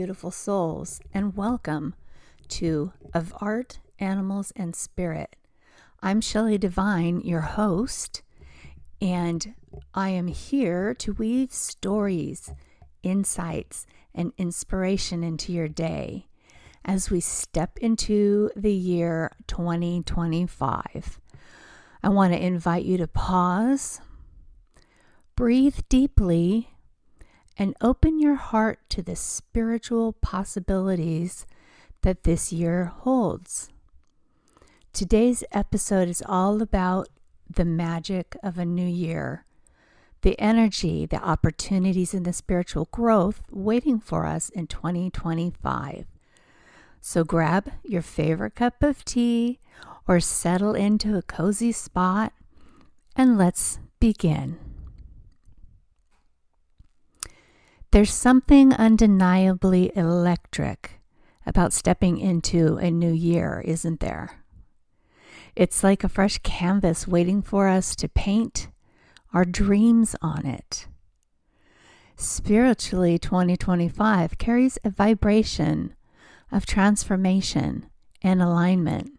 beautiful souls, and welcome to Of Art, Animals, and Spirit. I'm Shelley Devine, your host, and I am here to weave stories, insights, and inspiration into your day as we step into the year 2025. I want to invite you to pause, breathe deeply, and open your heart to the spiritual possibilities that this year holds. Today's episode is all about the magic of a new year, the energy, the opportunities, and the spiritual growth waiting for us in 2025. So grab your favorite cup of tea or settle into a cozy spot and let's begin. There's something undeniably electric about stepping into a new year, isn't there? It's like a fresh canvas waiting for us to paint our dreams on it. Spiritually, 2025 carries a vibration of transformation and alignment.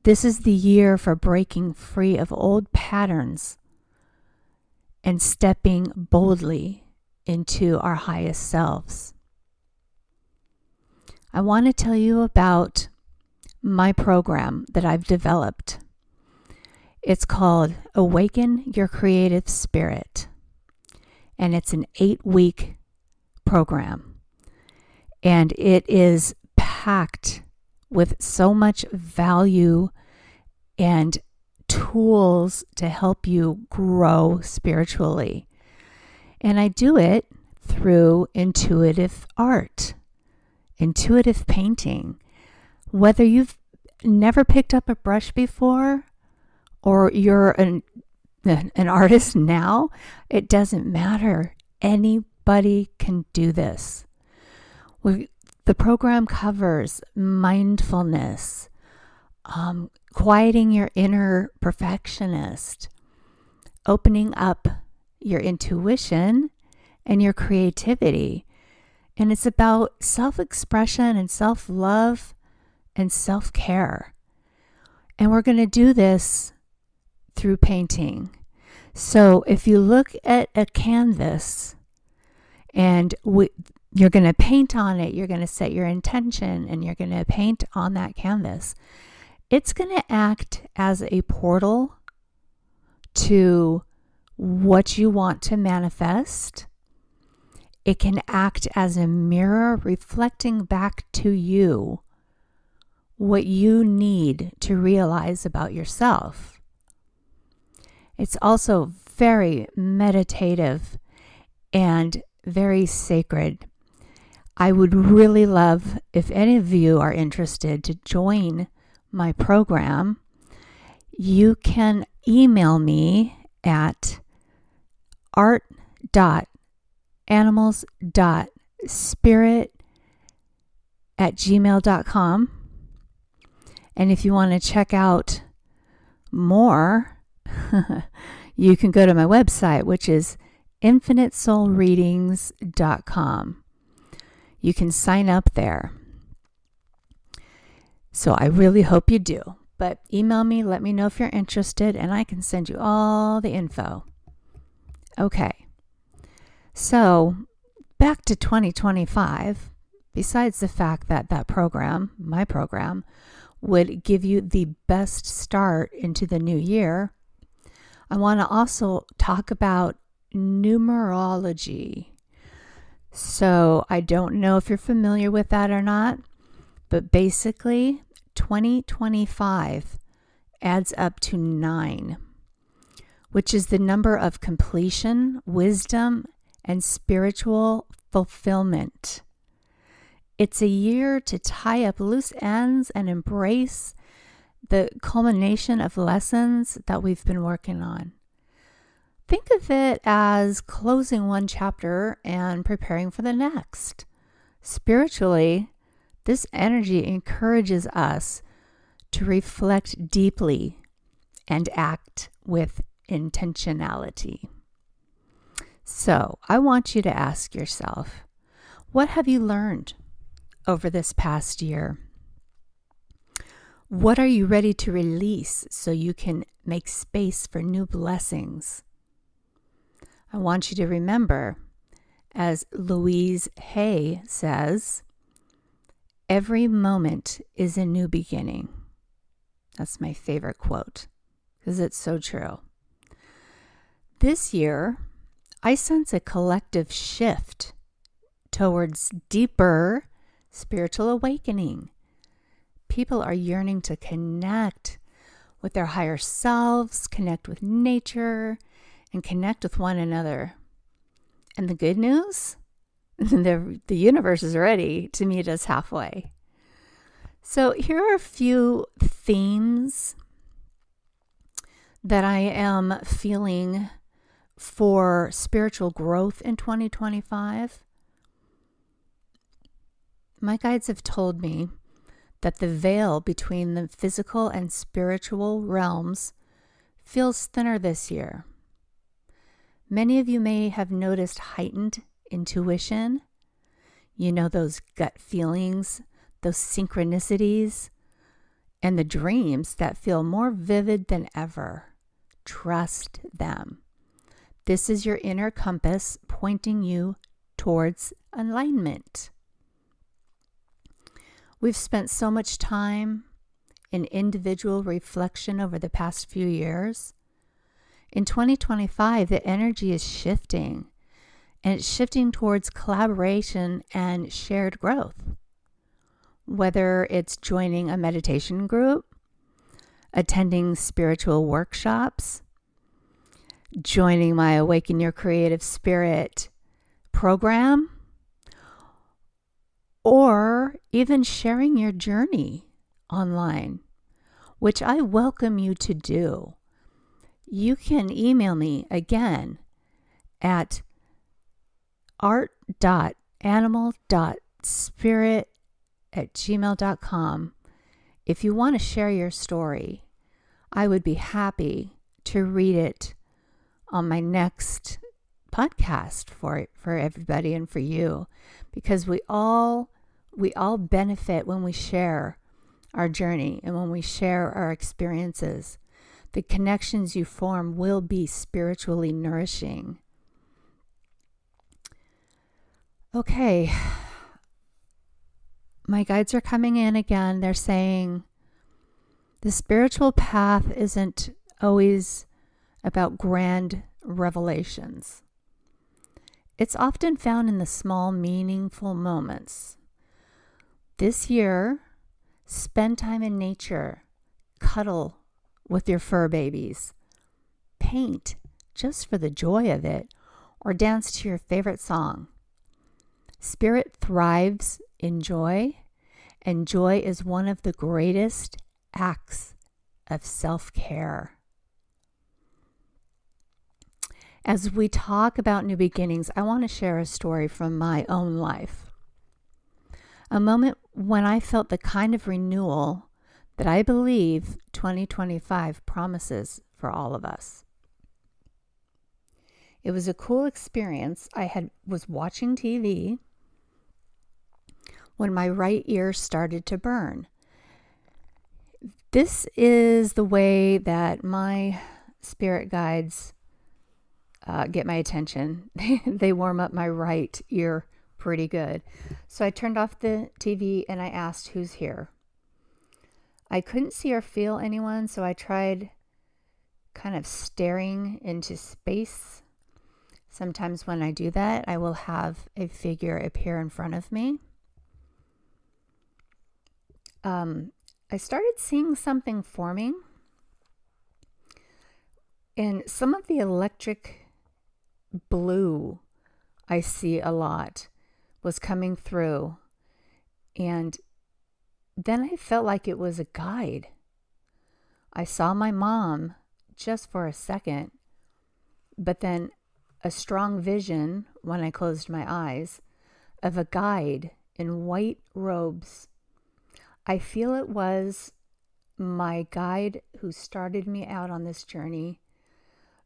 This is the year for breaking free of old patterns and stepping boldly into our highest selves. I want to tell you about my program that I've developed. It's called Awaken Your Creative Spirit, and it's an 8-week program, and it is packed with so much value and tools to help you grow spiritually. And I do it through intuitive art, intuitive painting. Whether you've never picked up a brush before or you're an artist now, it doesn't matter. Anybody can do this. The program covers mindfulness, quieting your inner perfectionist, opening up your intuition and your creativity. And it's about self-expression and self-love and self-care. And we're going to do this through painting. So if you look at a canvas and you're going to paint on it, you're going to set your intention and you're going to paint on that canvas. It's going to act as a portal to what you want to manifest. It can act as a mirror reflecting back to you what you need to realize about yourself. It's also very meditative and very sacred. I would really love if any of you are interested to join my program. You can email me at art.animals.spirit@gmail.com. And if you want to check out more, you can go to my website, which is infinitesoulreadings.com. You can sign up there. So I really hope you do. But email me, let me know if you're interested, and I can send you all the info. Okay. So back to 2025, besides the fact that program, my program, would give you the best start into the new year, I want to also talk about numerology. So I don't know if you're familiar with that or not, but basically 2025 adds up to 9, which is the number of completion, wisdom, and spiritual fulfillment. It's a year to tie up loose ends and embrace the culmination of lessons that we've been working on. Think of it as closing one chapter and preparing for the next. Spiritually, this energy encourages us to reflect deeply and act with intentionality. So I want you to ask yourself, What have you learned over this past year? What are you ready to release so you can make space for new blessings? I want you to remember, as Louise Hay says, every moment is a new beginning. That's my favorite quote because it's so true. This year, I sense a collective shift towards deeper spiritual awakening. People are yearning to connect with their higher selves, connect with nature, and connect with one another. And the good news? The universe is ready to meet us halfway. So here are a few themes that I am feeling for spiritual growth in 2025. My guides have told me that the veil between the physical and spiritual realms feels thinner this year. Many of you may have noticed heightened intuition. You know, those gut feelings, those synchronicities, and the dreams that feel more vivid than ever. Trust them. This is your inner compass pointing you towards alignment. We've spent so much time in individual reflection over the past few years. In 2025, the energy is shifting, and it's shifting towards collaboration and shared growth. Whether it's joining a meditation group, attending spiritual workshops, joining my Awaken Your Creative Spirit program, or even sharing your journey online, which I welcome you to do. You can email me again at art.animal.spirit@gmail.com if you want to share your story. I would be happy to read it on my next podcast for everybody and for you, because we all benefit when we share our journey and when we share our experiences. The connections you form will be spiritually nourishing. Okay, my guides are coming in again. They're saying the spiritual path isn't always about grand revelations. It's often found in the small, meaningful moments. This year, spend time in nature, cuddle with your fur babies, paint just for the joy of it, or dance to your favorite song. Spirit thrives in joy, and joy is one of the greatest acts of self-care. As we talk about new beginnings, I want to share a story from my own life. A moment when I felt the kind of renewal that I believe 2025 promises for all of us. It was a cool experience. Was watching TV when my right ear started to burn. This is the way that my spirit guides get my attention. They warm up my right ear pretty good. So I turned off the TV and I asked, who's here? I couldn't see or feel anyone, so I tried kind of staring into space. Sometimes when I do that, I will have a figure appear in front of me. I started seeing something forming, and some of the electric blue I see a lot was coming through, and then I felt like it was a guide. I saw my mom just for a second, but then a strong vision when I closed my eyes of a guide in white robes. I feel it was my guide who started me out on this journey,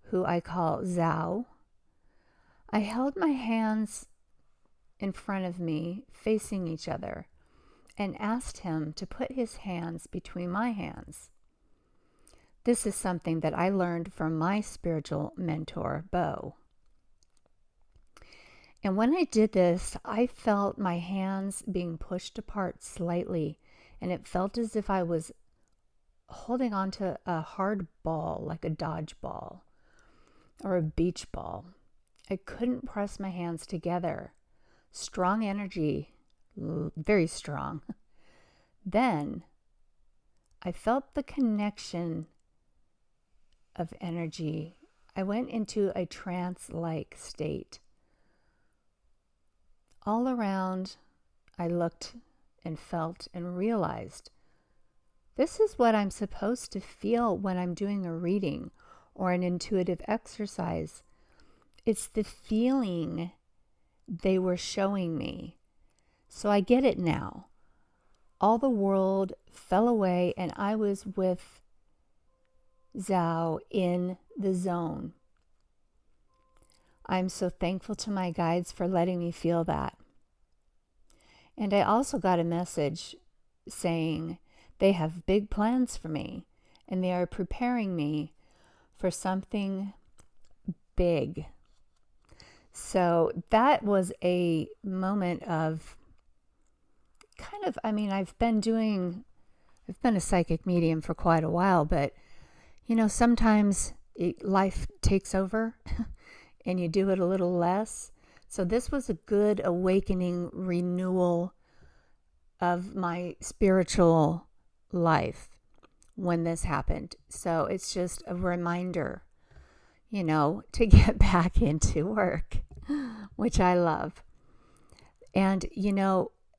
who I call Zhao. I held my hands in front of me, facing each other, and asked him to put his hands between my hands. This is something that I learned from my spiritual mentor, Bo. And when I did this, I felt my hands being pushed apart slightly, and it felt as if I was holding onto a hard ball, like a dodgeball or a beach ball. I couldn't press my hands together. Strong energy, very strong. Then I felt the connection of energy. I went into a trance-like state. All around, I looked and felt and realized this is what I'm supposed to feel when I'm doing a reading or an intuitive exercise. It's the feeling they were showing me. So I get it now. All the world fell away and I was with Zhao in the zone. I'm so thankful to my guides for letting me feel that. And I also got a message saying they have big plans for me and they are preparing me for something big. So that was a moment of I've been a psychic medium for quite a while, but sometimes life takes over and you do it a little less. So this was a good awakening renewal of my spiritual life when this happened. So it's just a reminder, to get back into work, which I love. And,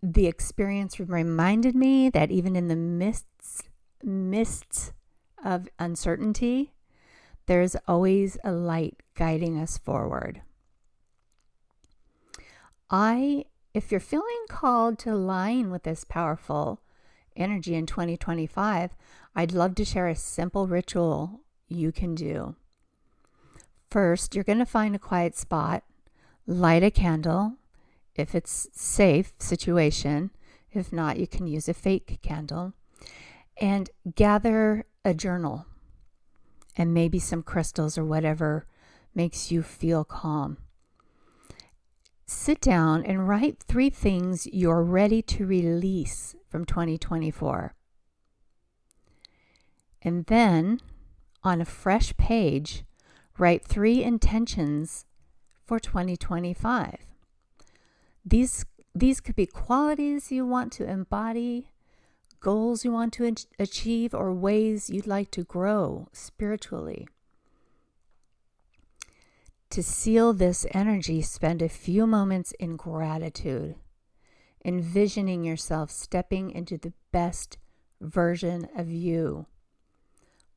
the experience reminded me that even in the mists of uncertainty, there's always a light guiding us forward. If you're feeling called to align with this powerful energy in 2025, I'd love to share a simple ritual you can do. First, you're going to find a quiet spot, light a candle, if it's safe situation. If not, you can use a fake candle, and gather a journal and maybe some crystals or whatever makes you feel calm. Sit down and write 3 things you're ready to release from 2024. And then on a fresh page, write 3 intentions for 2025. These could be qualities you want to embody, goals you want to achieve, or ways you'd like to grow spiritually. To seal this energy, spend a few moments in gratitude, envisioning yourself stepping into the best version of you.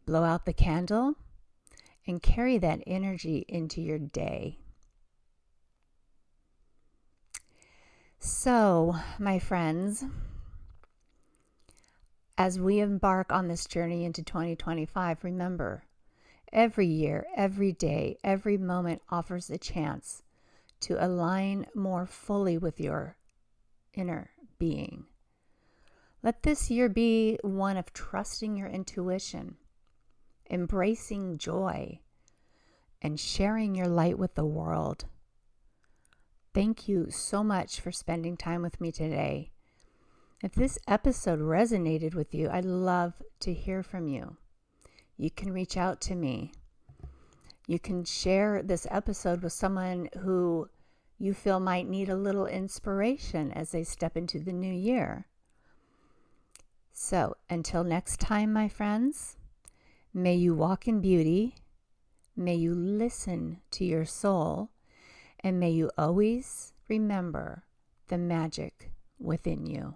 Blow out the candle and carry that energy into your day. So, my friends, as we embark on this journey into 2025, remember, every year, every day, every moment offers a chance to align more fully with your inner being. Let this year be one of trusting your intuition, embracing joy, and sharing your light with the world. Thank you so much for spending time with me today. If this episode resonated with you, I'd love to hear from you. You can reach out to me. You can share this episode with someone who you feel might need a little inspiration as they step into the new year. So, until next time, my friends, may you walk in beauty, may you listen to your soul, and may you always remember the magic within you.